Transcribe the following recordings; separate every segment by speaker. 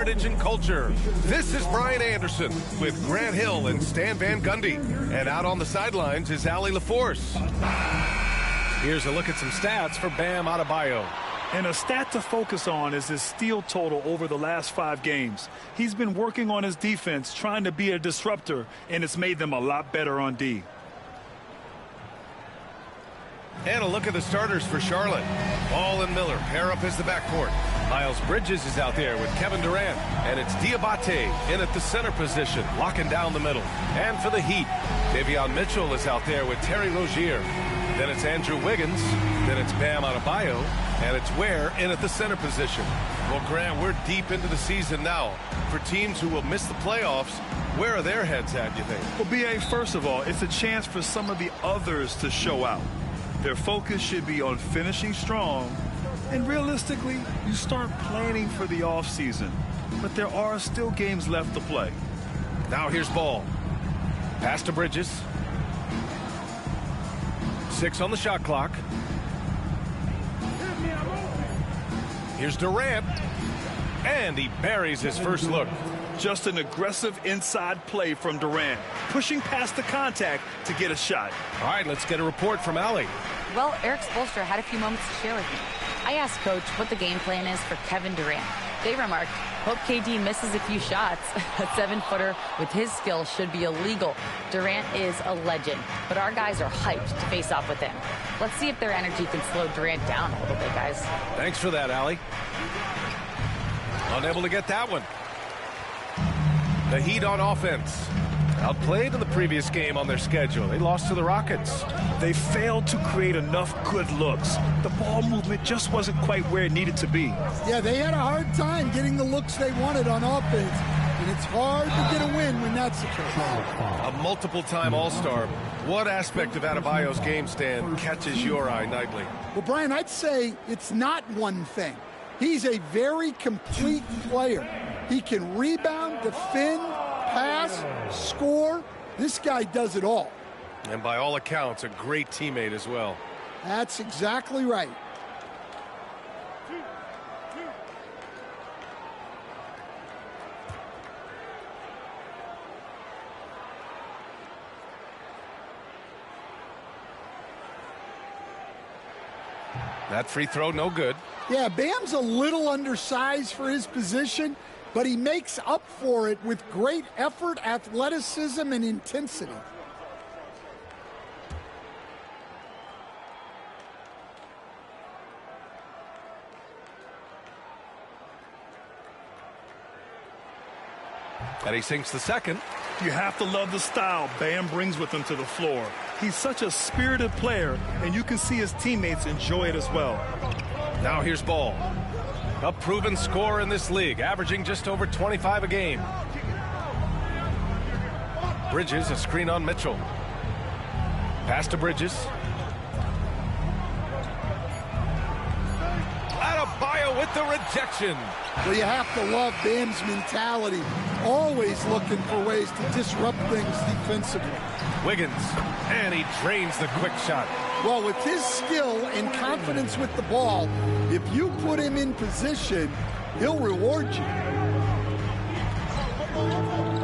Speaker 1: Heritage and culture. This is Brian Anderson with Grant Hill and Stan Van Gundy. And out on the sidelines is Allie LaForce. Here's a look at some stats for Bam Adebayo.
Speaker 2: And a stat to focus on is his steal total over the last 5 games. He's been working on his defense, trying to be a disruptor, and it's made them a lot better on D.
Speaker 1: And a look at the starters for Charlotte. Ball and Miller pair up as the backcourt. Miles Bridges is out there with Kevin Durant. And it's Diabate in at the center position, locking down the middle. And for the Heat, Davion Mitchell is out there with Terry Rozier. Then it's Andrew Wiggins. Then it's Bam Adebayo. And it's Ware in at the center position. Well, Grant, we're deep into the season now. For teams who will miss the playoffs, where are their heads at, you think?
Speaker 2: Well, B.A., first of all, it's a chance for some of the others to show out. Their focus should be on finishing strong. And realistically, you start planning for the offseason. But there are still games left to play.
Speaker 1: Now here's Ball. Pass to Bridges. 6 on the shot clock. Here's Durant. And he buries his first look.
Speaker 2: Just an aggressive inside play from Durant, pushing past the contact to get a shot.
Speaker 1: All right, let's get a report from Allie.
Speaker 3: Well, Eric Spoelstra had a few moments to share with me. I asked Coach what the game plan is for Kevin Durant. They remarked, hope KD misses a few shots. A 7-footer with his skill should be illegal. Durant is a legend, but our guys are hyped to face off with him. Let's see if their energy can slow Durant down a little bit, guys.
Speaker 1: Thanks for that, Allie. Unable to get that one. The Heat on offense. Outplayed in the previous game on their schedule. They lost to the Rockets.
Speaker 2: They failed to create enough good looks. The ball movement just wasn't quite where it needed to be.
Speaker 4: Yeah, they had a hard time getting the looks they wanted on offense. And it's hard to get a win when that's the case.
Speaker 1: A multiple-time All-Star. What aspect of Adebayo's game, Stan, catches your eye nightly?
Speaker 4: Well, Brian, I'd say it's not one thing. He's a very complete player. He can rebound, defend, pass, score. This guy does it all.
Speaker 1: And by all accounts, a great teammate as well.
Speaker 4: That's exactly right.
Speaker 1: That free throw, no good.
Speaker 4: Yeah, Bam's a little undersized for his position, but he makes up for it with great effort, athleticism, and intensity.
Speaker 1: And he sinks the second.
Speaker 2: You have to love the style Bam brings with him to the floor. He's such a spirited player, and you can see his teammates enjoy it as well.
Speaker 1: Now here's Ball. A proven scorer in this league, averaging just over 25 a game. Bridges, a screen on Mitchell. Pass to Bridges. Adebayo with the rejection.
Speaker 4: Well, you have to love Bam's mentality. Always looking for ways to disrupt things defensively.
Speaker 1: Wiggins, and he drains the quick shot.
Speaker 4: Well, with his skill and confidence with the ball, if you put him in position, he'll reward you.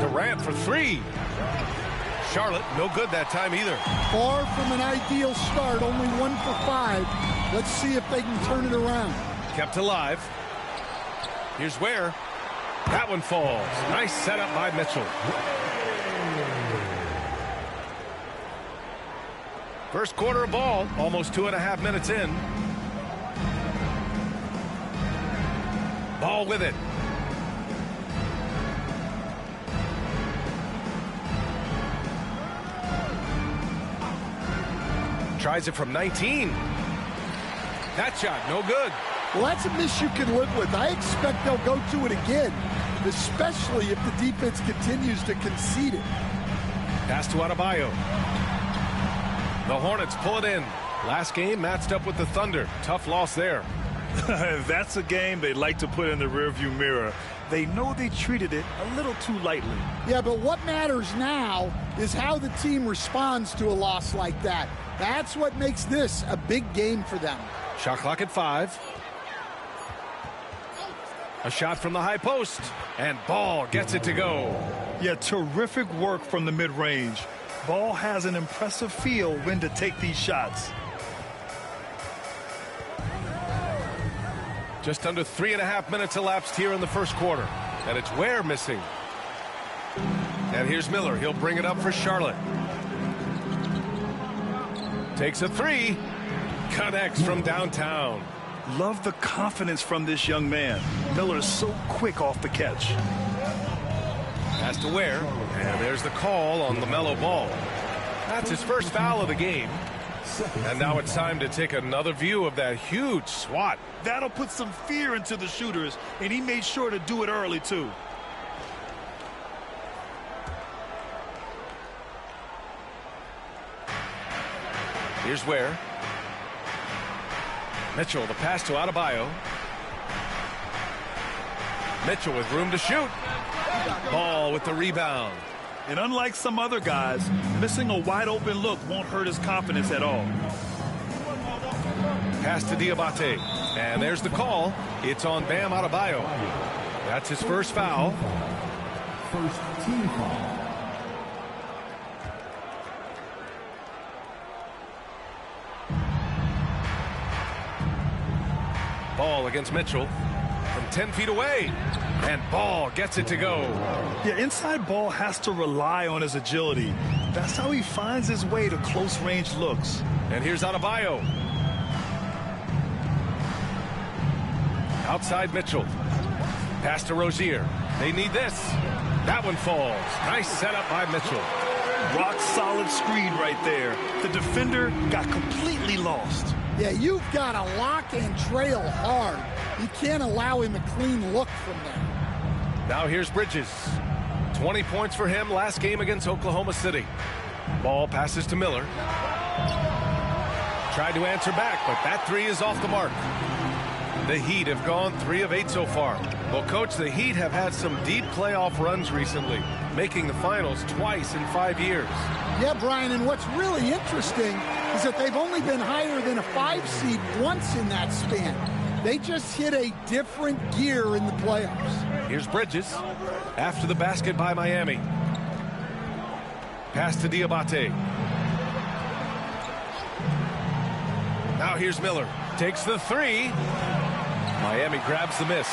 Speaker 1: Durant for 3. Charlotte, no good that time either.
Speaker 4: Far from an ideal start, only 1 for 5. Let's see if they can turn it around.
Speaker 1: Kept alive. Here's Ware. That one falls. Nice setup by Mitchell. First quarter of ball, almost 2.5 minutes in. Ball with it. Tries it from 19. That shot, no good.
Speaker 4: Well, that's a miss you can live with. I expect they'll go to it again, especially if the defense continues to concede it.
Speaker 1: Pass to Adebayo. The Hornets pull it in. Last game matched up with the Thunder. Tough loss there.
Speaker 2: That's a game they'd like to put in the rearview mirror. They know they treated it a little too lightly.
Speaker 4: Yeah, but what matters now is how the team responds to a loss like that. That's what makes this a big game for them.
Speaker 1: Shot clock at 5. A shot from the high post. And Ball gets it to go.
Speaker 2: Yeah, terrific work from the mid-range. Ball has an impressive feel when to take these shots.
Speaker 1: Just under 3.5 minutes elapsed here in the first quarter. And it's Ware missing. And here's Miller. He'll bring it up for Charlotte. Takes a three. Connects from downtown.
Speaker 2: Love the confidence from this young man. Miller is so quick off the catch.
Speaker 1: Pass to Ware. And there's the call on LaMelo Ball. That's his first foul of the game. And now it's time to take another view of that huge swat.
Speaker 2: That'll put some fear into the shooters, and he made sure to do it early, too.
Speaker 1: Here's Ware. Mitchell, the pass to Adebayo. Mitchell with room to shoot. Ball with the rebound.
Speaker 2: And unlike some other guys, missing a wide-open look won't hurt his confidence at all.
Speaker 1: Pass to Diabate. And there's the call. It's on Bam Adebayo. That's his first foul.
Speaker 5: First team foul.
Speaker 1: Ball against Mitchell from 10 feet away. And Ball gets it to go.
Speaker 2: Yeah, inside Ball has to rely on his agility. That's how he finds his way to close-range looks.
Speaker 1: And here's Adebayo. Outside Mitchell. Pass to Rozier. They need this. That one falls. Nice setup by Mitchell.
Speaker 2: Rock solid screen right there. The defender got completely lost.
Speaker 4: Yeah, you've got to lock and trail hard. You can't allow him a clean look from there.
Speaker 1: Now here's Bridges. 20 points for him last game against Oklahoma City. Ball passes to Miller. Tried to answer back, but that three is off the mark. The Heat have gone 3 of 8 so far. Well, Coach, the Heat have had some deep playoff runs recently, making the finals twice in 5 years.
Speaker 4: Yeah, Brian, and what's really interesting is that they've only been higher than a 5 seed once in that span. They just hit a different gear in the playoffs.
Speaker 1: Here's Bridges after the basket by Miami. Pass to Diabate. Now here's Miller. Takes the three. Miami grabs the miss.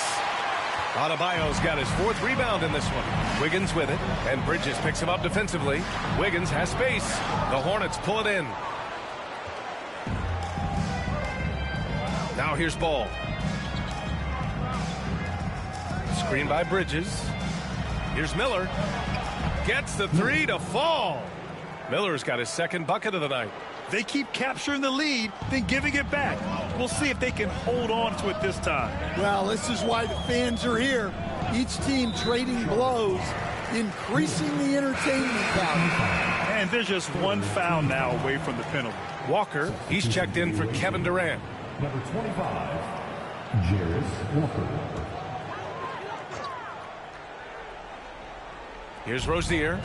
Speaker 1: Adebayo's got his 4th rebound in this one. Wiggins with it, and Bridges picks him up defensively. Wiggins has space. The Hornets pull it in. Now here's Ball. Screen by Bridges. Here's Miller. Gets the three to fall. Miller's got his 2nd bucket of the night.
Speaker 2: They keep capturing the lead, then giving it back. We'll see if they can hold on to it this time.
Speaker 4: Well, this is why the fans are here. Each team trading blows, increasing the entertainment value.
Speaker 2: And there's just one foul now away from the penalty.
Speaker 1: Walker, he's checked in for Kevin Durant.
Speaker 5: Number 25, Jarris Walker.
Speaker 1: Here's Rozier.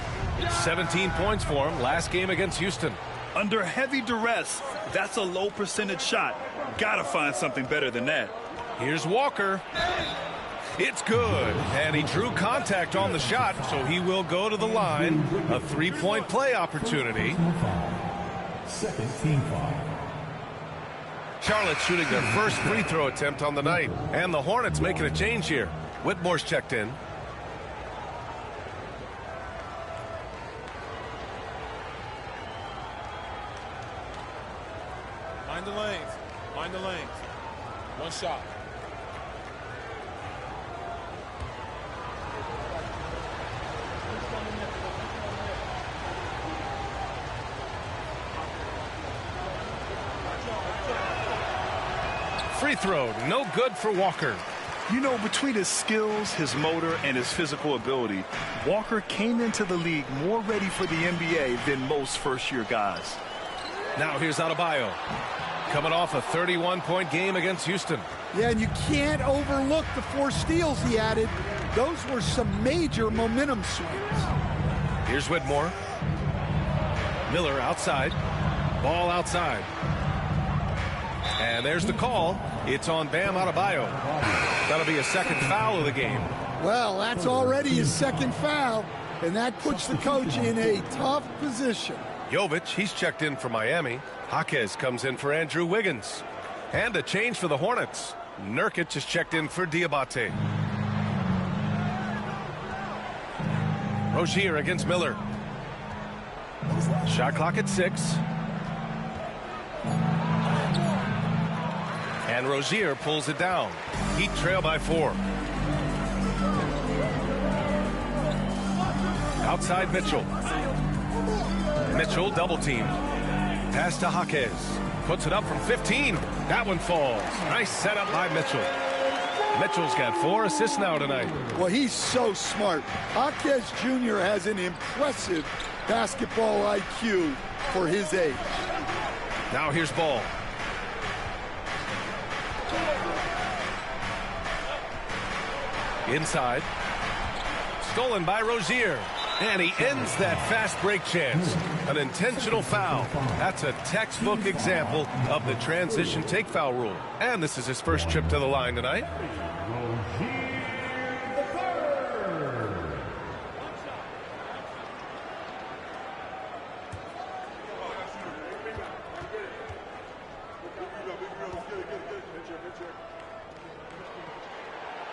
Speaker 1: 17 points for him last game against Houston.
Speaker 2: Under heavy duress, that's a low percentage shot. Gotta find something better than that.
Speaker 1: Here's Walker. It's good. And he drew contact on the shot, so he will go to the line. A 3-point play opportunity.
Speaker 5: Second team foul.
Speaker 1: Charlotte shooting their first free throw attempt on the night. And the Hornets making a change here. Whitmore's checked in.
Speaker 6: Mind the lanes. Mind the lanes. One shot.
Speaker 1: Free throw, no good for Walker.
Speaker 2: You know, between his skills, his motor, and his physical ability, Walker came into the league more ready for the NBA than most first-year guys.
Speaker 1: Now here's Adebayo. Coming off a 31-point game against Houston.
Speaker 4: Yeah, and you can't overlook the 4 steals he added. Those were some major momentum swings.
Speaker 1: Here's Whitmore. Miller outside. Ball outside. And there's the call. It's on Bam Adebayo. That'll be a second foul of the game.
Speaker 4: Well, that's already his second foul, and that puts the coach in a tough position.
Speaker 1: Jovic, he's checked in for Miami. Jaquez comes in for Andrew Wiggins. And a change for the Hornets. Nurkic is checked in for Diabate. Rozier against Miller. Shot clock at 6. And Rozier pulls it down. Heat trail by 4. Outside Mitchell. Mitchell double team. Pass to Jaquez. Puts it up from 15. That one falls. Nice setup by Mitchell. Mitchell's got 4 assists now tonight.
Speaker 4: Well, he's so smart. Jaquez Jr. has an impressive basketball IQ for his age.
Speaker 1: Now here's Ball. Inside. Stolen by Rozier. And he ends that fast break chance. An intentional foul. That's a textbook example of the transition take foul rule. And this is his first trip to the line tonight.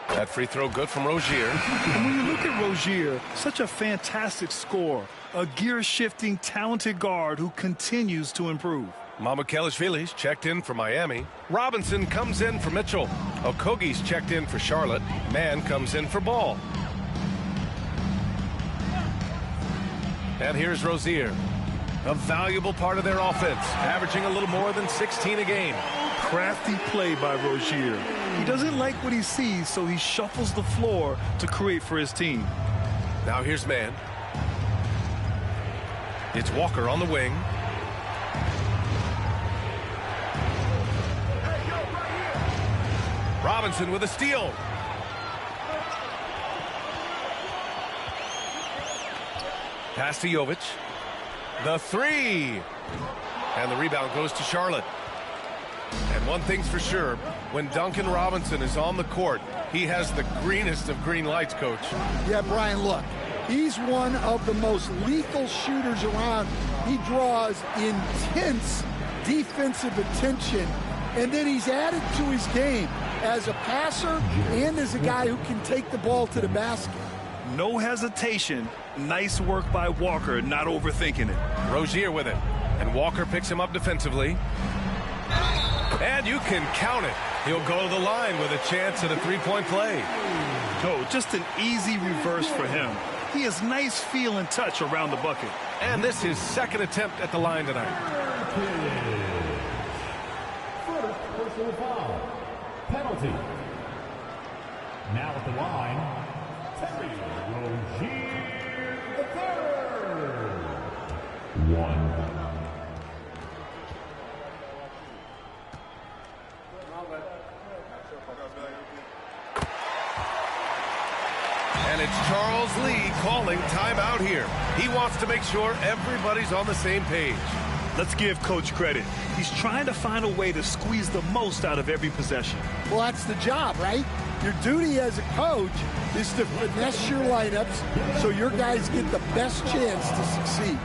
Speaker 1: That free throw good from Rozier.
Speaker 2: And when you look at Rozier, such a fantastic scorer, a gear-shifting, talented guard who continues to improve.
Speaker 1: Mamukelashvili's checked in for Miami. Robinson comes in for Mitchell. Okogie's checked in for Charlotte. Mann comes in for Ball. And here's Rozier. A valuable part of their offense, averaging a little more than 16 a game.
Speaker 2: Crafty play by Rozier. He doesn't like what he sees, so he shuffles the floor to create for his team.
Speaker 1: Now here's Mann. It's Walker on the wing. Robinson with a steal. Pass to Jovic. The 3. And the rebound goes to Charlotte. And one thing's for sure, when Duncan Robinson is on the court, he has the greenest of green lights, Coach.
Speaker 4: Yeah, Brian, look, he's one of the most lethal shooters around. He draws intense defensive attention, and then he's added to his game as a passer and as a guy who can take the ball to the basket.
Speaker 2: No hesitation. Nice work by Walker, not overthinking it.
Speaker 1: Rozier with it, and Walker picks him up defensively. And you can count it. He'll go to the line with a chance at a three-point play.
Speaker 2: No, just an easy reverse for him. He has nice feel and touch around the bucket.
Speaker 1: And this is his second attempt at the line tonight.
Speaker 5: First personal foul. Penalty. Now at the line, Terry Rozier III. 1.
Speaker 1: And it's Charles Lee calling timeout here. He wants to make sure everybody's on the same page.
Speaker 2: Let's give Coach credit. He's trying to find a way to squeeze the most out of every possession.
Speaker 4: Well, that's the job, right? Your duty as a coach is to finesse your lineups so your guys get the best chance to succeed.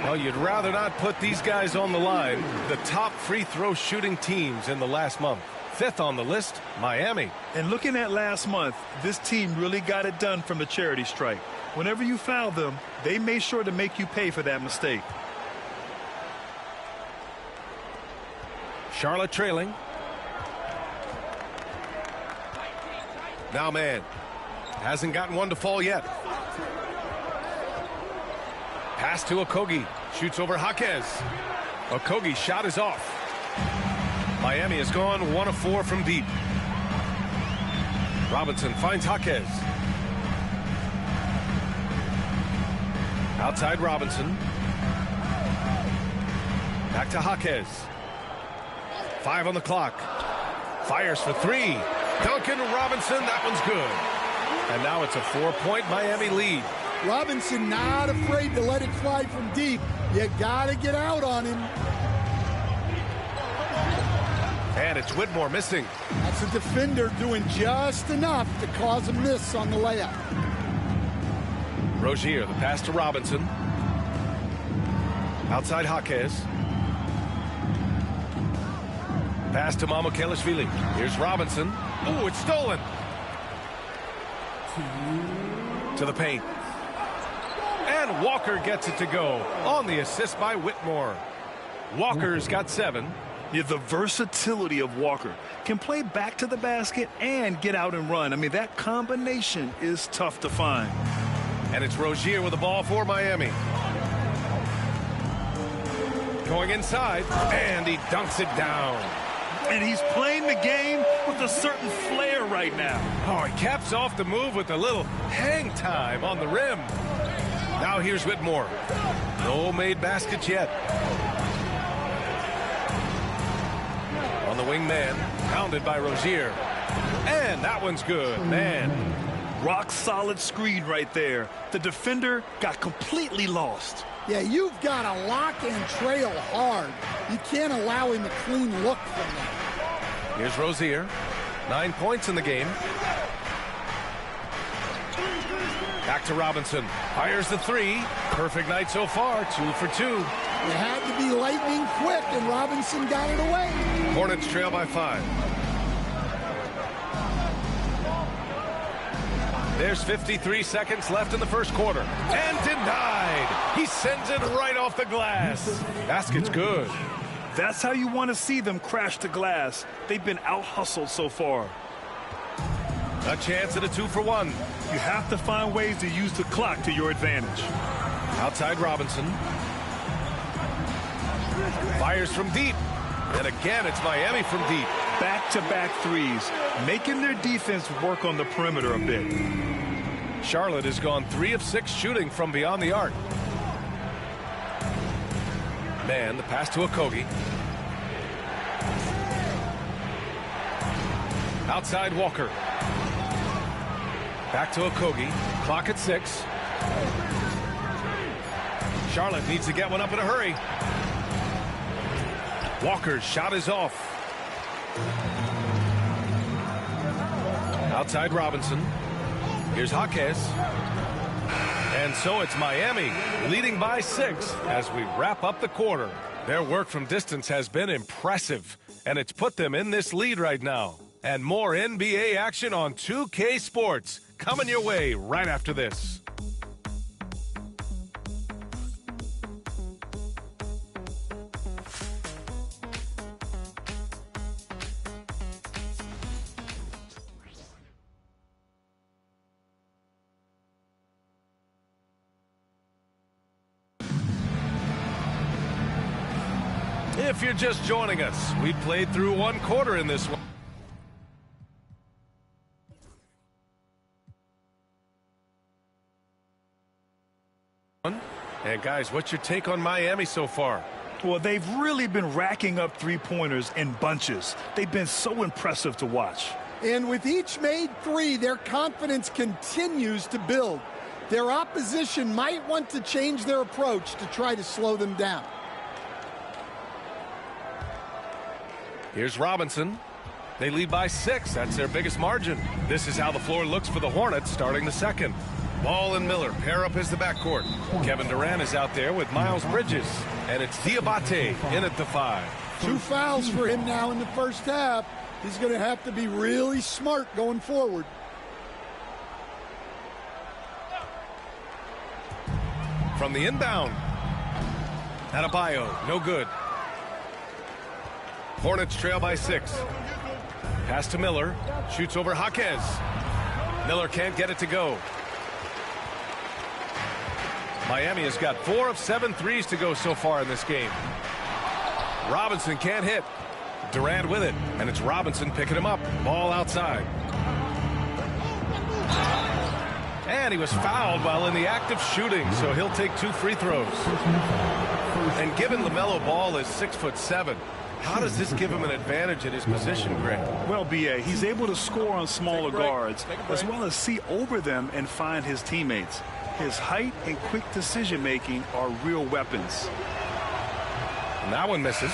Speaker 1: Well, you'd rather not put these guys on the line. The top free throw shooting teams in the last month. 5th on the list, Miami.
Speaker 2: And looking at last month, this team really got it done from the charity stripe. Whenever you foul them, they made sure to make you pay for that mistake.
Speaker 1: Charlotte trailing. Now man. Hasn't gotten one to fall yet. Pass to Okogie. Shoots over Jaquez. Okogie's shot is off. Miami has gone 1 of 4 from deep. Robinson finds Jaquez. Outside Robinson. Back to Jaquez. 5 on the clock. Fires for 3. Duncan Robinson, that one's good. And now it's a 4-point Miami lead.
Speaker 4: Robinson not afraid to let it fly from deep. You gotta get out on him.
Speaker 1: And it's Whitmore missing.
Speaker 4: That's a defender doing just enough to cause a miss on the layup.
Speaker 1: Rozier, the pass to Robinson. Outside Jaquez. Pass to Mamukelashvili. Here's Robinson. Ooh, it's stolen. To the paint. And Walker gets it to go on the assist by Whitmore. Walker's got 7.
Speaker 2: Yeah, the versatility of Walker. Can play back to the basket and get out and run. I mean, that combination is tough to find.
Speaker 1: And it's Rozier with the ball for Miami. Going inside, and he dunks it down.
Speaker 2: And he's playing the game with a certain flair right now.
Speaker 1: Oh, he caps off the move with a little hang time on the rim. Now here's Whitmore. No made baskets yet. On the wing man, pounded by Rozier. And that one's good, man.
Speaker 2: Rock solid screen right there. The defender got completely lost.
Speaker 4: Yeah, you've got to lock and trail hard. You can't allow him a clean look from that.
Speaker 1: Here's Rozier. 9 points in the game. Back to Robinson. Fires the 3. Perfect night so far. 2 for 2.
Speaker 4: It had to be lightning quick, and Robinson got it away.
Speaker 1: Hornets trail by 5. There's 53 seconds left in the first quarter. And denied. He sends it right off the glass. Basket's good.
Speaker 2: That's how you want to see them crash the glass. They've been out-hustled so far.
Speaker 1: A chance at a 2 for 1.
Speaker 2: You have to find ways to use the clock to your advantage.
Speaker 1: Outside Robinson. Fires from deep. And again, it's Miami from deep.
Speaker 2: Back-to-back threes, making their defense work on the perimeter a bit.
Speaker 1: Charlotte has gone 3 of 6 shooting from beyond the arc. Man, the pass to Okogie. Outside Walker. Back to Okogie. Clock at 6. Charlotte needs to get one up in a hurry. Walker's shot is off. Outside Robinson. Here's Jaquez. And so it's Miami leading by 6 as we wrap up the quarter. Their work from distance has been impressive, and it's put them in this lead right now. And more NBA action on 2K Sports coming your way right after this. If you're just joining us, we played through 1 quarter in this one. And guys, what's your take on Miami so far?
Speaker 2: Well, they've really been racking up three-pointers in bunches. They've been so impressive to watch.
Speaker 4: And with each made 3, their confidence continues to build. Their opposition might want to change their approach to try to slow them down.
Speaker 1: Here's Robinson. They lead by 6. That's their biggest margin. This is how the floor looks for the Hornets starting the second. Ball and Miller pair up as the backcourt. Kevin Durant is out there with Miles Bridges. And it's Diabate in at the 5.
Speaker 4: 2 fouls for him now in the first half. He's going to have to be really smart going forward.
Speaker 1: From the inbound. Adebayo, no good. Hornets trail by 6. Pass to Miller. Shoots over Jaquez. Miller can't get it to go. Miami has got 4 of 7 threes to go so far in this game. Robinson can't hit. Durant with it, and it's Robinson picking him up. Ball outside. And he was fouled while in the act of shooting, so he'll take 2 free throws. And given LaMelo Ball is 6'7", how does this give him an advantage at his position, Greg?
Speaker 2: Well, B.A., he's able to score on smaller guards, as well as see over them and find his teammates. His height and quick decision-making are real weapons.
Speaker 1: And that one misses.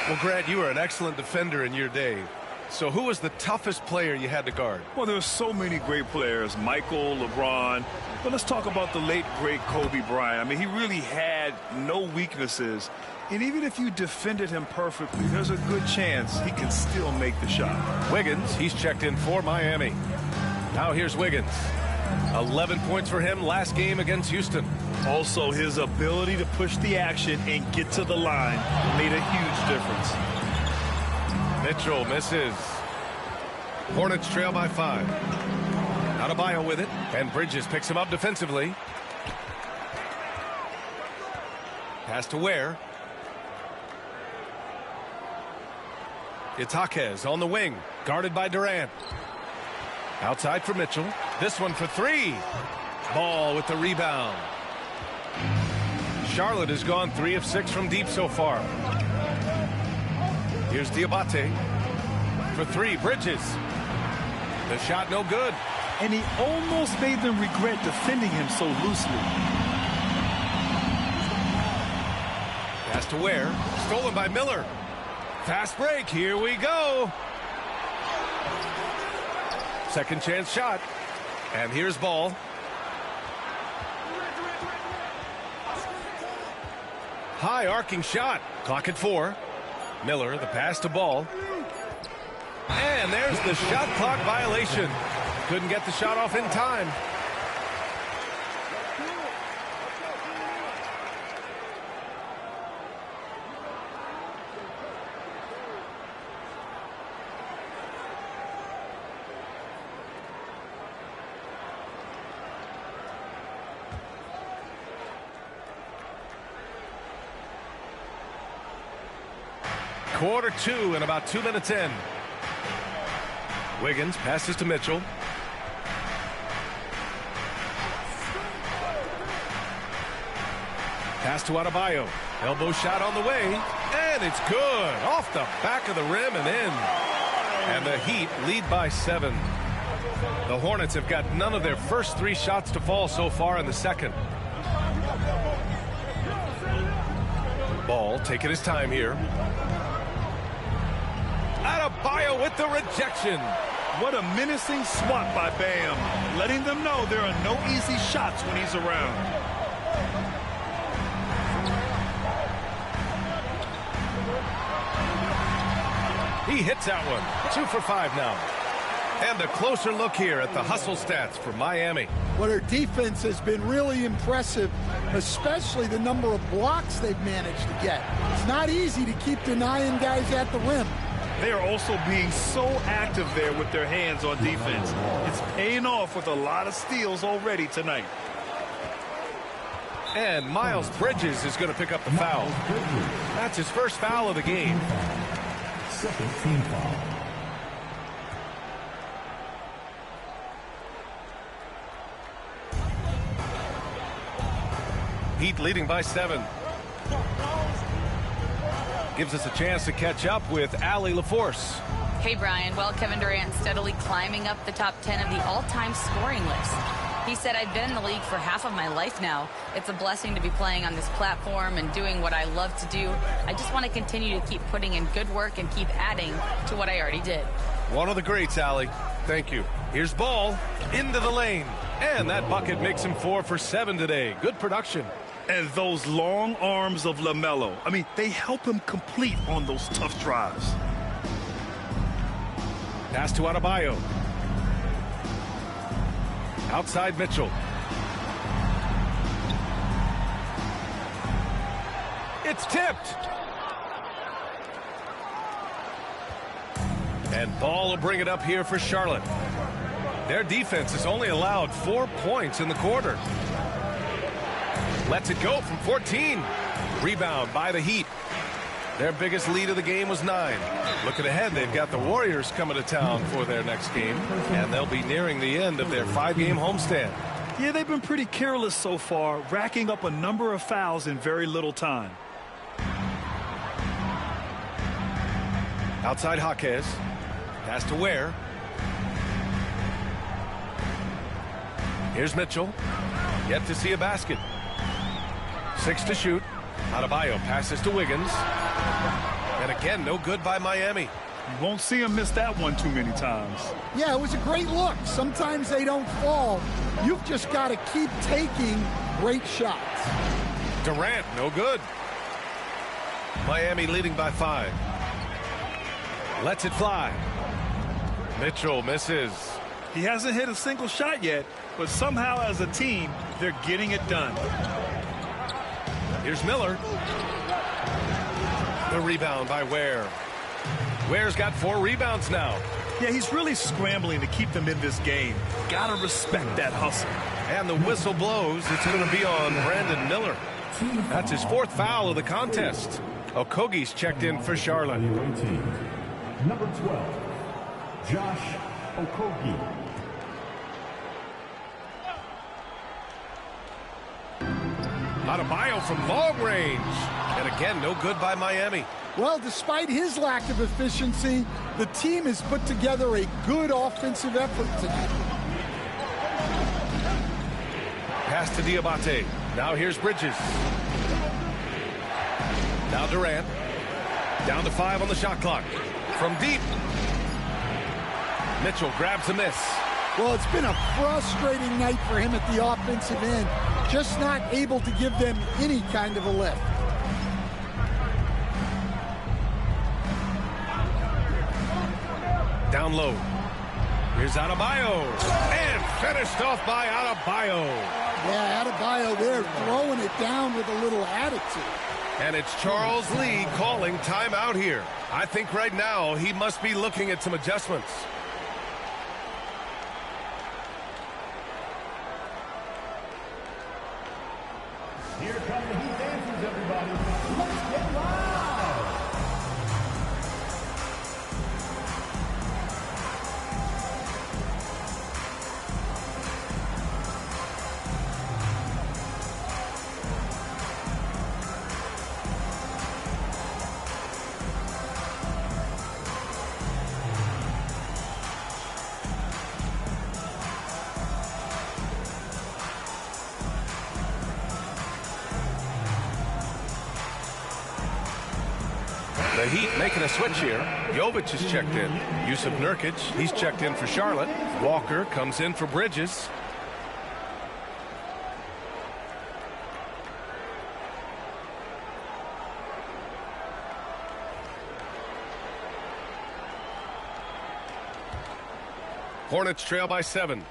Speaker 1: Well, Grant, you were an excellent defender in your day. So who was the toughest player you had to guard?
Speaker 2: Well, there are so many great players, Michael, LeBron. But let's talk about the late, great Kobe Bryant. I mean, he really had no weaknesses. And even if you defended him perfectly, there's a good chance he can still make the shot.
Speaker 1: Wiggins, he's checked in for Miami. Now here's Wiggins. 11 points for him last game against Houston.
Speaker 2: Also, his ability to push the action and get to the line made a huge difference.
Speaker 1: Mitchell misses. Hornets trail by 5. Adebayo with it, and Bridges picks him up defensively. Pass to Ware. It's Jaquez on the wing, guarded by Durant. Outside for Mitchell. This one for 3. Ball with the rebound. Charlotte has gone 3 of 6 from deep so far. Here's Diabate for 3. Bridges. The shot no good.
Speaker 2: And he almost made them regret defending him so loosely.
Speaker 1: Pass to Ware. Stolen by Miller. Fast break. Here we go. Second chance shot. And here's Ball. High arcing shot. Clock at 4. Miller, the pass to Ball. And there's the shot clock violation. Couldn't get the shot off in time. Quarter 2 and about 2 minutes in. Wiggins passes to Mitchell. Pass to Adebayo. Elbow shot on the way. And it's good. Off the back of the rim and in. And the Heat lead by 7. The Hornets have got none of their first 3 shots to fall so far in the second. Ball taking his time here. Adebayo with the rejection.
Speaker 2: What a menacing swat by Bam, letting them know there are no easy shots when he's around.
Speaker 1: He hits that one. 2 for 5 now. And a closer look here at the hustle stats for Miami.
Speaker 4: Well, their defense has been really impressive, especially the number of blocks they've managed to get. It's not easy to keep denying guys at the rim.
Speaker 2: They are also being so active there with their hands on defense. It's paying off with a lot of steals already tonight.
Speaker 1: And Miles Bridges is going to pick up the foul. That's his first foul of the game.
Speaker 5: Second team foul.
Speaker 1: Heat leading by 7. Gives us a chance to catch up with Allie LaForce.
Speaker 3: Hey, Brian. Well, Kevin Durant steadily climbing up the top 10 of the all-time scoring list. He said, I've been in the league for half of my life now. It's a blessing to be playing on this platform and doing what I love to do. I just want to continue to keep putting in good work and keep adding to what I already did.
Speaker 1: One of the greats, Allie. Thank you. Here's Ball into the lane. And that bucket makes him 4 for 7 today. Good production.
Speaker 2: And those long arms of LaMelo, I mean, they help him complete on those tough drives.
Speaker 1: Pass to Adebayo. Outside Mitchell. It's tipped. And Ball will bring it up here for Charlotte. Their defense has only allowed 4 points in the quarter. Lets it go from 14. Rebound by the Heat. Their biggest lead of the game was 9. Looking ahead, they've got the Warriors coming to town for their next game, and they'll be nearing the end of their 5-game homestand.
Speaker 2: Yeah, they've been pretty careless so far, racking up a number of fouls in very little time.
Speaker 1: Outside Jaquez. Pass to Ware. Here's Mitchell. Yet to see a basket. 6 to shoot. Adebayo passes to Wiggins. And again, no good by Miami.
Speaker 2: You won't see him miss that one too many times.
Speaker 4: Yeah, it was a great look. Sometimes they don't fall. You've just got to keep taking great shots.
Speaker 1: Durant, no good. Miami leading by 5. Lets it fly. Mitchell misses.
Speaker 2: He hasn't hit a single shot yet, but somehow as a team, they're getting it done.
Speaker 1: Here's Miller. The rebound by Ware. Ware's got 4 rebounds now.
Speaker 2: Yeah, he's really scrambling to keep them in this game. Gotta respect that hustle.
Speaker 1: And the whistle blows. It's going to be on Brandon Miller. That's his 4th foul of the contest. Okogie's checked in for Charlotte.
Speaker 5: Number 12, Josh Okogie.
Speaker 1: Adebayo from long range. And again, no good by Miami.
Speaker 4: Well, despite his lack of efficiency, the team has put together a good offensive effort tonight.
Speaker 1: Pass to Diabate. Now here's Bridges. Now Durant. Down to 5 on the shot clock. From deep. Mitchell grabs a miss.
Speaker 4: Well, it's been a frustrating night for him at the offensive end. Just not able to give them any kind of a lift.
Speaker 1: Down low. Here's Adebayo. And finished off by Adebayo.
Speaker 4: Yeah, Adebayo there throwing it down with a little attitude.
Speaker 1: And it's Charles Lee calling timeout here. I think right now he must be looking at some adjustments.
Speaker 5: Here come the Heat dancers, everybody. Let's get loud.
Speaker 1: The Heat making a switch here. Jovic is checked in. Yusuf Nurkic, he's checked in for Charlotte. Walker comes in for Bridges. Hornets trail by 7.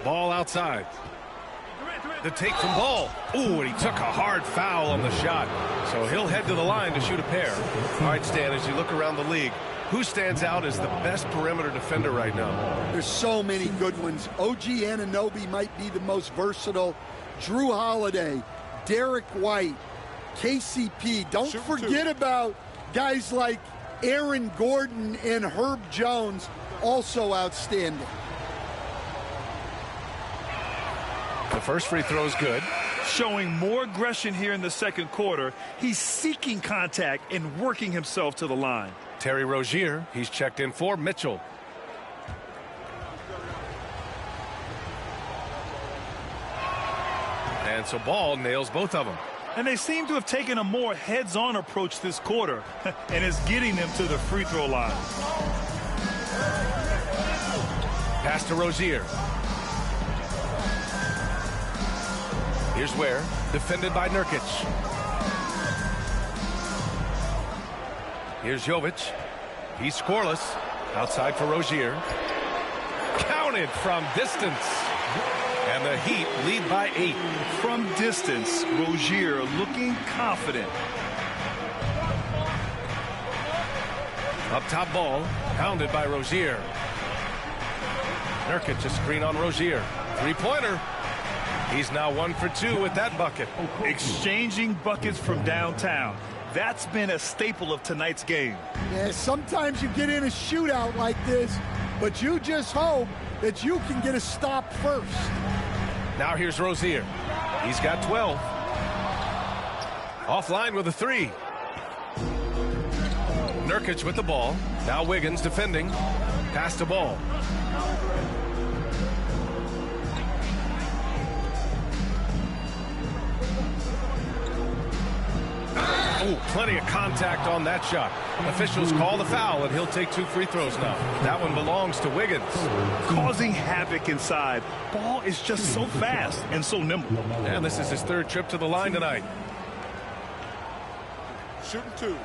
Speaker 1: Ball outside. The take from Ball. Ooh, and he took a hard foul on the shot. So he'll head to the line to shoot a pair. All right, Stan, as you look around the league, who stands out as the best perimeter defender right now?
Speaker 4: There's so many good ones. OG Anunoby might be the most versatile. Drew Holiday, Derek White, KCP. Don't forget about guys like Aaron Gordon and Herb Jones, also outstanding.
Speaker 1: The first free throw is good.
Speaker 2: Showing more aggression here in the second quarter. He's seeking contact and working himself to the line.
Speaker 1: Terry Rozier, he's checked in for Mitchell. And so Ball nails both of them.
Speaker 2: And they seem to have taken a more heads-on approach this quarter, and is getting them to the free throw line.
Speaker 1: Pass to Rozier. Here's Ware, defended by Nurkic. Here's Jovic. He's scoreless. Outside for Rozier. Counted from distance. And the Heat lead by 8.
Speaker 2: From distance, Rozier looking confident.
Speaker 1: Up top ball, pounded by Rozier. Nurkic a screen on Rozier. Three-pointer. He's now 1 for 2 with that bucket.
Speaker 2: Exchanging buckets from downtown. That's been a staple of tonight's game.
Speaker 4: Yeah, sometimes you get in a shootout like this, but you just hope that you can get a stop first.
Speaker 1: Now here's Rozier. He's got 12. Offline with a 3. Nurkic with the ball. Now Wiggins defending. Pass to ball. Oh, plenty of contact on that shot. Officials call the foul, and he'll take 2 free throws now. That one belongs to Wiggins.
Speaker 2: Causing havoc inside. Ball is just so fast and so nimble.
Speaker 1: And this is his 3rd trip to the line tonight.
Speaker 6: Shooting 2.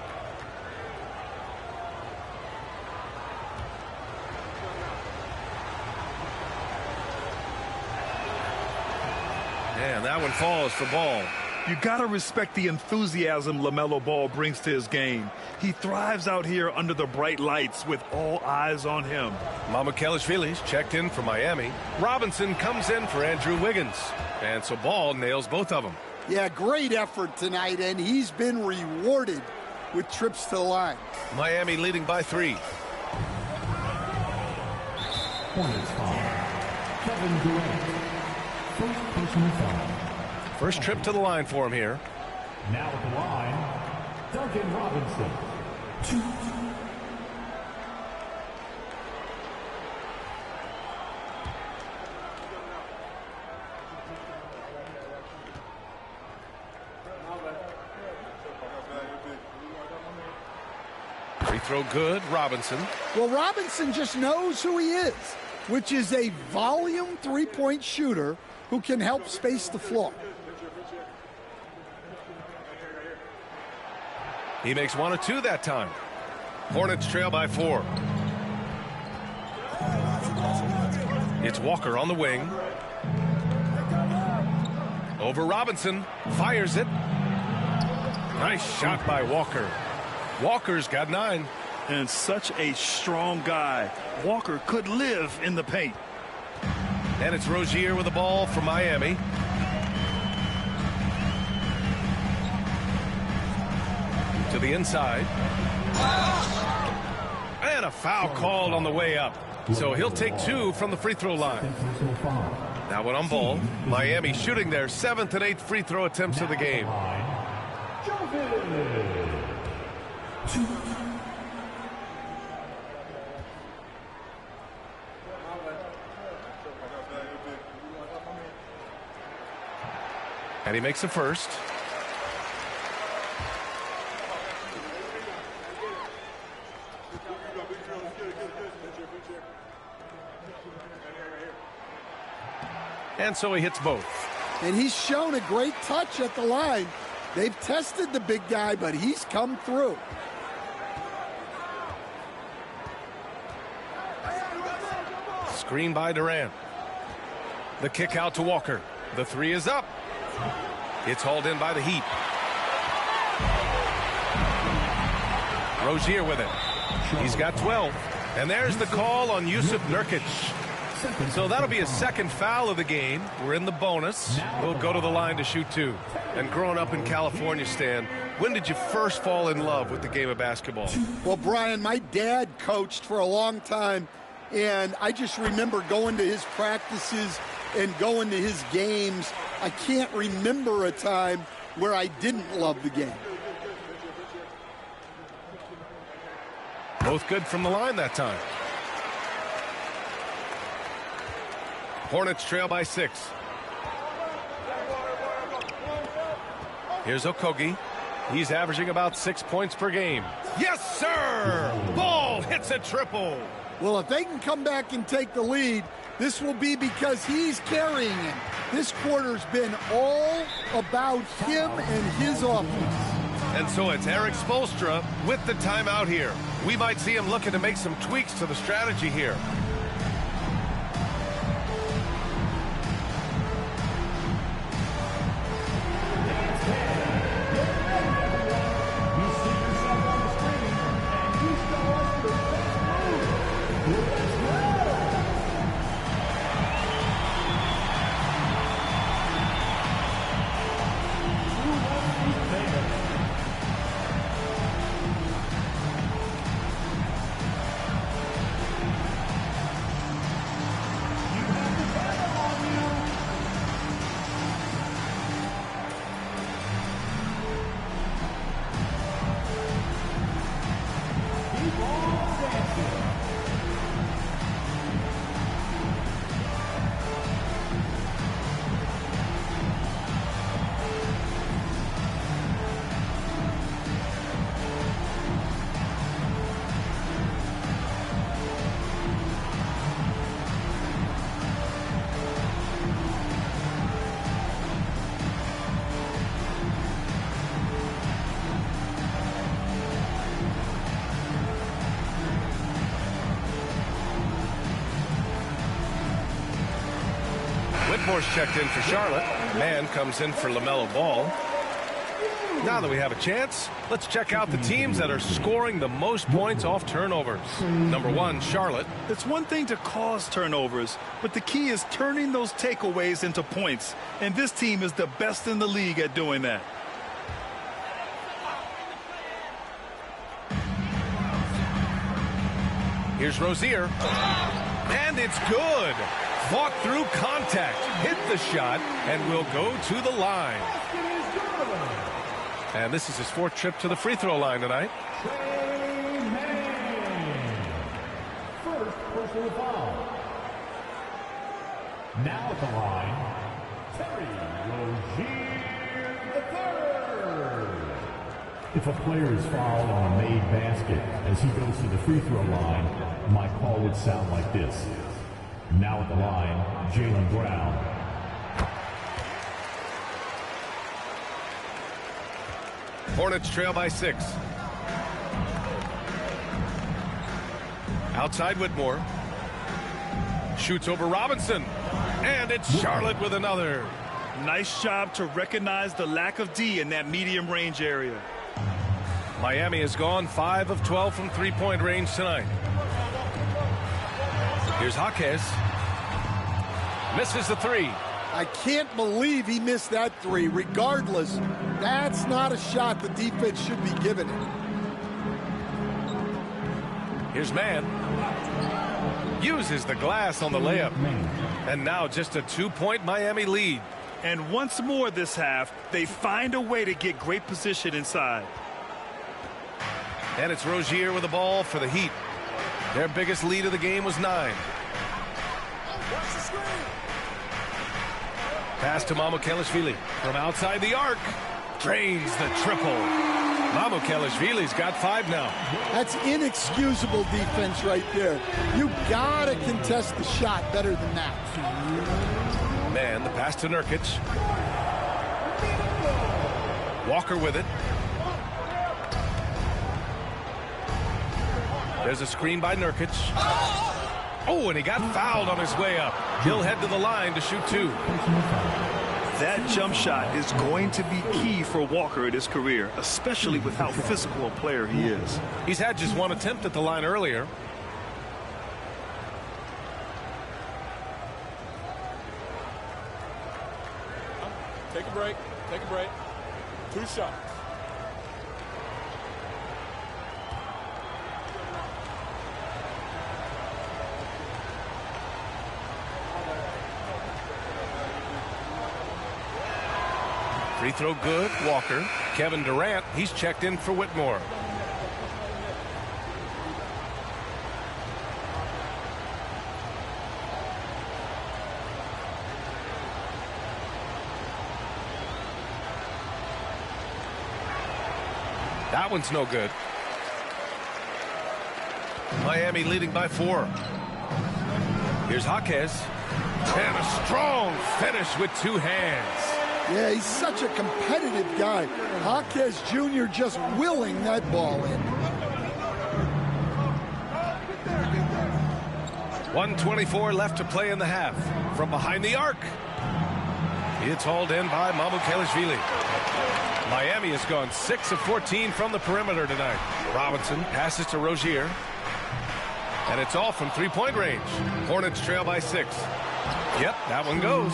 Speaker 1: And that one falls for Ball.
Speaker 2: You got to respect the enthusiasm LaMelo Ball brings to his game. He thrives out here under the bright lights with all eyes on him.
Speaker 1: Mamukelashvili's checked in for Miami. Robinson comes in for Andrew Wiggins. And so Ball nails both of them.
Speaker 4: Yeah, great effort tonight, and he's been rewarded with trips to the line.
Speaker 1: Miami leading by 3.
Speaker 5: Hornets foul. Kevin Durant. First personal foul.
Speaker 1: First trip to the line for him here.
Speaker 5: Now at the line, Duncan Robinson. 2.
Speaker 1: Free throw good, Robinson.
Speaker 4: Well, Robinson just knows who he is, which is a volume three-point shooter who can help space the floor.
Speaker 1: He makes 1 of 2 that time. Hornets trail by 4. It's Walker on the wing. Over Robinson. Fires it. Nice shot by Walker. Walker's got 9.
Speaker 2: And such a strong guy. Walker could live in the paint.
Speaker 1: And it's Rozier with the ball for Miami. To the inside. And a foul called on the way up. So he'll take 2 from the free throw line. Now one on Ball. Miami shooting their 7th and 8th free throw attempts of the game. And he makes a first. And so he hits both.
Speaker 4: And he's shown a great touch at the line. They've tested the big guy, but he's come through.
Speaker 1: Screen by Durant. The kick out to Walker. The 3 is up. It's hauled in by the Heat. Rozier with it. He's got 12. And there's the call on Yusuf Nurkic. So that'll be a 2nd foul of the game. We're in the bonus. We'll go to the line to shoot 2. And growing up in California, Stan, when did you first fall in love with the game of basketball?
Speaker 4: Well, Brian, my dad coached for a long time, and I just remember going to his practices and going to his games. I can't remember a time where I didn't love the game.
Speaker 1: Both good from the line that time. Hornets trail by 6. Here's Okogie. He's averaging about 6 points per game. Yes, sir! Ball hits a triple.
Speaker 4: Well, if they can come back and take the lead, this will be because he's carrying it. This quarter's been all about him and his offense.
Speaker 1: And so it's Eric Spoelstra with the timeout here. We might see him looking to make some tweaks to the strategy here. Whitmore's checked in for Charlotte. Mann comes in for LaMelo Ball. Now that we have a chance, let's check out the teams that are scoring the most points off turnovers. Number 1, Charlotte.
Speaker 2: It's one thing to cause turnovers, but the key is turning those takeaways into points. And this team is the best in the league at doing that.
Speaker 1: Here's Rozier. And it's good. Fought through contact, hit the shot, and will go to the line. And this is his 4th trip to the free throw line tonight.
Speaker 5: First personal foul. Now at the line, Terry Rozier III. If a player is fouled on a made basket as he goes to the free throw line, my call would sound like this. Now at the line, Jaylen Brown.
Speaker 1: Hornets trail by 6. Outside Whitmore. Shoots over Robinson. And it's Charlotte with another.
Speaker 2: Nice job to recognize the lack of D in that medium range area.
Speaker 1: Miami has gone 5 of 12 from three-point range tonight. Here's Jaquez. Misses the 3.
Speaker 4: I can't believe he missed that 3. Regardless, that's not a shot the defense should be giving it.
Speaker 1: Here's Mann. Uses the glass on the layup. And now just a 2-point Miami lead.
Speaker 2: And once more this half, they find a way to get great position inside.
Speaker 1: And it's Rozier with the ball for the Heat. Their biggest lead of the game was 9. Pass to Mamukelashvili from outside the arc. Drains the triple. Mamukelashvili's got 5 now.
Speaker 4: That's inexcusable defense right there. You gotta contest the shot better than that.
Speaker 1: Man, the pass to Nurkic. Walker with it. There's a screen by Nurkic. Oh, and he got fouled on his way up. He'll head to the line to shoot 2.
Speaker 2: That jump shot is going to be key for Walker in his career, especially with how physical a player he is.
Speaker 1: He's had just 1 attempt at the line earlier.
Speaker 6: Take a break. Take a break. 2 shots.
Speaker 1: Free throw good, Walker. Kevin Durant, he's checked in for Whitmore. That one's no good. Miami leading by 4. Here's Jaquez. And a strong finish with 2 hands.
Speaker 4: Yeah, he's such a competitive guy. Jaquez Jr. just willing that ball in.
Speaker 1: 1:24 left to play in the half. From behind the arc. It's hauled in by Mamukelashvili. Miami has gone 6 of 14 from the perimeter tonight. Robinson passes to Rozier. And it's all from 3-point range. Hornets trail by 6. Yep, that one goes.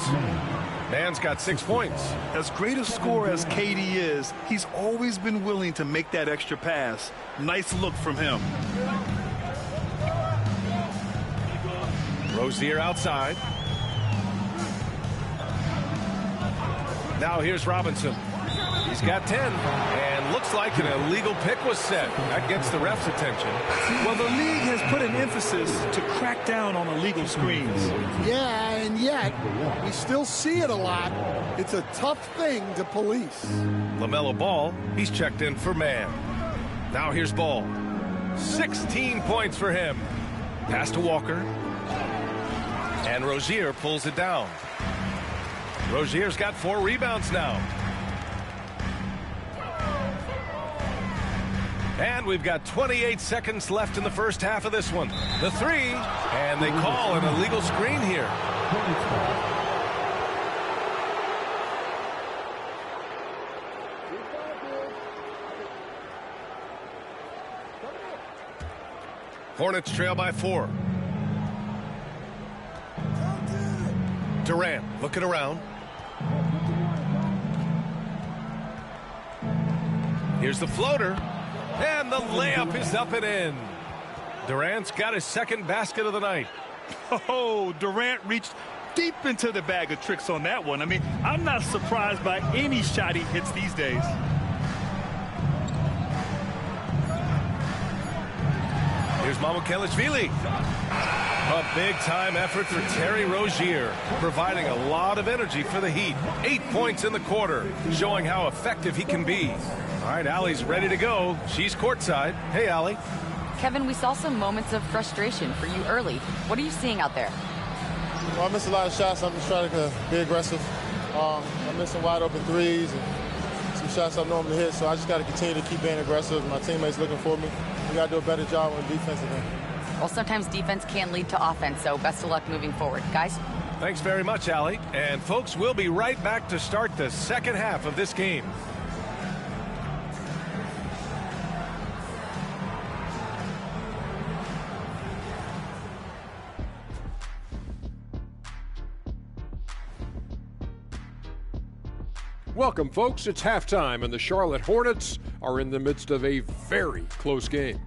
Speaker 1: Man's got 6 points.
Speaker 2: As great a scorer as KD is, he's always been willing to make that extra pass. Nice look from him.
Speaker 1: Rozier outside. Now here's Robinson. He's got 10. And looks like an illegal pick was set. That gets the ref's attention.
Speaker 2: Well, the league has put an emphasis to crack down on illegal screens.
Speaker 4: Yeah, and yet we still see it a lot. It's a tough thing to police.
Speaker 1: LaMelo Ball, he's checked in for man. Now here's Ball. 16 points for him. Pass to Walker. And Rozier pulls it down. Rozier's got 4 rebounds now. And we've got 28 seconds left in the first half of this one. The 3, and they call an illegal screen here. Hornets trail by 4. Durant looking around. Here's the floater. And the layup is up and in. Durant's got his second basket of the night.
Speaker 2: Oh, Durant reached deep into the bag of tricks on that one. I mean, I'm not surprised by any shot he hits these days.
Speaker 1: Here's Mamukelashvili. A big-time effort for Terry Rozier, providing a lot of energy for the Heat. 8 points in the quarter, showing how effective he can be. All right, Allie's ready to go. She's courtside. Hey, Allie.
Speaker 3: Kevin, we saw some moments of frustration for you early. What are you seeing out there?
Speaker 7: Well, I missed a lot of shots. I'm just trying to be aggressive. I'm missing wide open threes and some shots I normally hit, so I just got to continue to keep being aggressive. My teammates looking for me. We got to do a better job on defensive end.
Speaker 3: Well, sometimes defense can lead to offense, so best of luck moving forward. Guys?
Speaker 1: Thanks very much, Allie. And, folks, we'll be right back to start the second half of this game.
Speaker 8: Welcome, folks. It's halftime, and the Charlotte Hornets are in the midst of a very close game.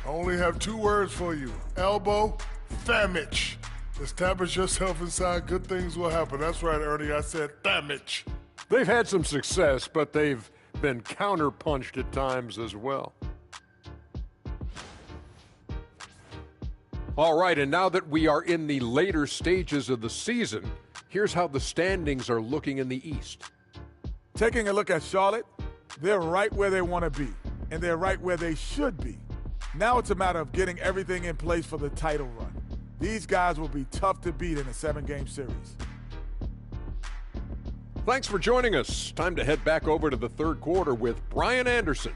Speaker 9: I only have 2 words for you. Elbow, damage. Establish yourself inside, good things will happen. That's right, Ernie, I said damage.
Speaker 8: They've had some success, but they've been counterpunched at times as well. All right, and now that we are in the later stages of the season, here's how the standings are looking in the East.
Speaker 10: Taking a look at Charlotte, they're right where they want to be, and they're right where they should be. Now it's a matter of getting everything in place for the title run. These guys will be tough to beat in a 7-game series.
Speaker 8: Thanks for joining us. Time to head back over to the third quarter with Brian Anderson.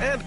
Speaker 1: And